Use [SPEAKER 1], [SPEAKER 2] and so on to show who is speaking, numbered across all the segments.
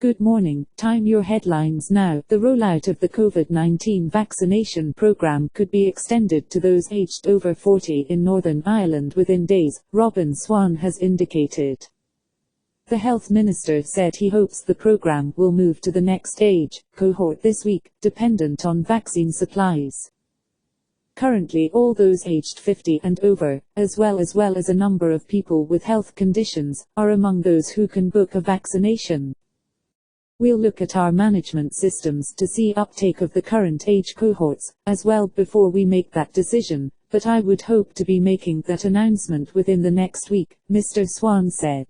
[SPEAKER 1] Good morning. Time your headlines now. The rollout of the COVID-19 vaccination program could be extended to those aged over 40 in Northern Ireland within days, Robin Swann has indicated. The Health Minister said he hopes the program will move to the next age cohort this week, dependent on vaccine supplies. Currently all those aged 50 and over, as well as a number of people with health conditions, are among those who can book a vaccination. We'll look at our management systems to see uptake of the current age cohorts, as well before we make that decision, but I would hope to be making that announcement within the next week, Mr. Swann said.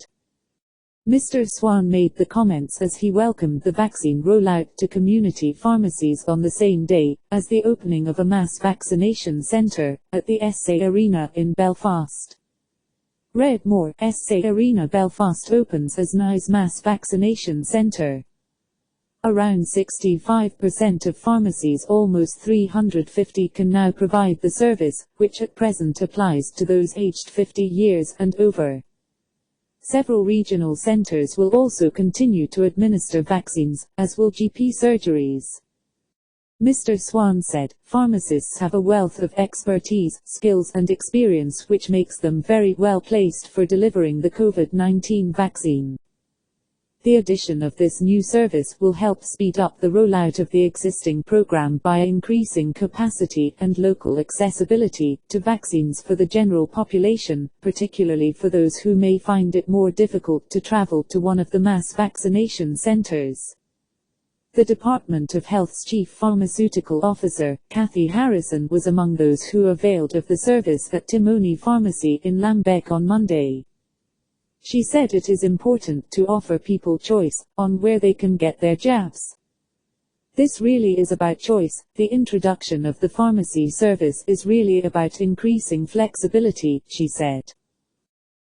[SPEAKER 1] Mr. Swann made the comments as he welcomed the vaccine rollout to community pharmacies on the same day as the opening of a mass vaccination centre at the SA Arena in Belfast. Read more. SA Arena Belfast opens as Nice mass vaccination centre. Around 65% of pharmacies, almost 350, can now provide the service, which at present applies to those aged 50 years and over. Several regional centres will also continue to administer vaccines, as will GP surgeries. Mr. Swann said, pharmacists have a wealth of expertise, skills and experience which makes them very well placed for delivering the COVID-19 vaccine. The addition of this new service will help speed up the rollout of the existing program by increasing capacity and local accessibility to vaccines for the general population, particularly for those who may find it more difficult to travel to one of the mass vaccination centres. The Department of Health's Chief Pharmaceutical Officer, Kathy Harrison, was among those who availed of the service at Timony Pharmacy in Lambeck on Monday. She said it is important to offer people choice on where they can get their jabs. This really is about choice. The introduction of the pharmacy service is really about increasing flexibility, she said.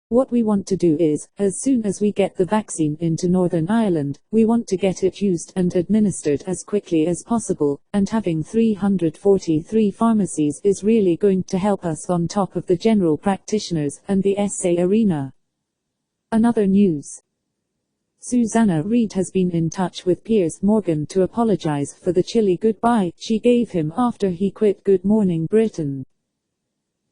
[SPEAKER 1] What we want to do is, as soon as we get the vaccine into Northern Ireland, we want to get it used and administered as quickly as possible, and having 343 pharmacies is really going to help us on top of the general practitioners and the SA Arena. Another news. Susanna Reid has been in touch with Piers Morgan to apologise for the chilly goodbye she gave him after he quit Good Morning Britain.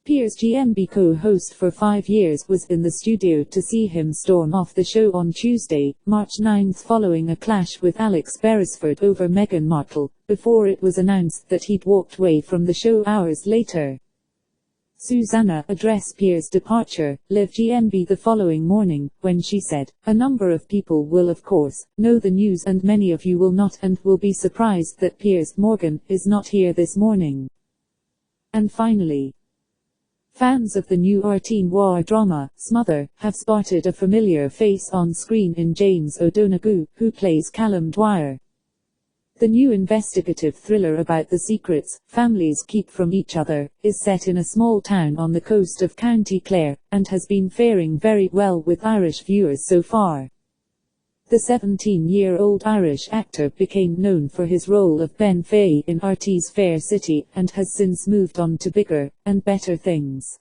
[SPEAKER 1] Piers, GMB co-host for 5 years, was in the studio to see him storm off the show on Tuesday, March 9, following a clash with Alex Beresford over Meghan Markle, before it was announced that he'd walked away from the show hours later. Susanna addressed Piers' departure, live GMB the following morning, when she said, "A number of people will of course know the news and many of you will not and will be surprised that Piers Morgan is not here this morning." And finally, fans of the new RT noir drama, Smother, have spotted a familiar face on screen in James O'Donoghue, who plays Callum Dwyer. The new investigative thriller about the secrets families keep from each other is set in a small town on the coast of County Clare, and has been faring very well with Irish viewers so far. The 17-year-old Irish actor became known for his role of Ben Fahey in RT's Fair City, and has since moved on to bigger and better things.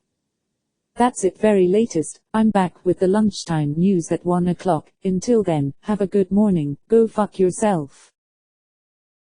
[SPEAKER 1] That's it, very latest. I'm back with the lunchtime news at 1 o'clock. Until then, have a good morning. Go fuck yourself.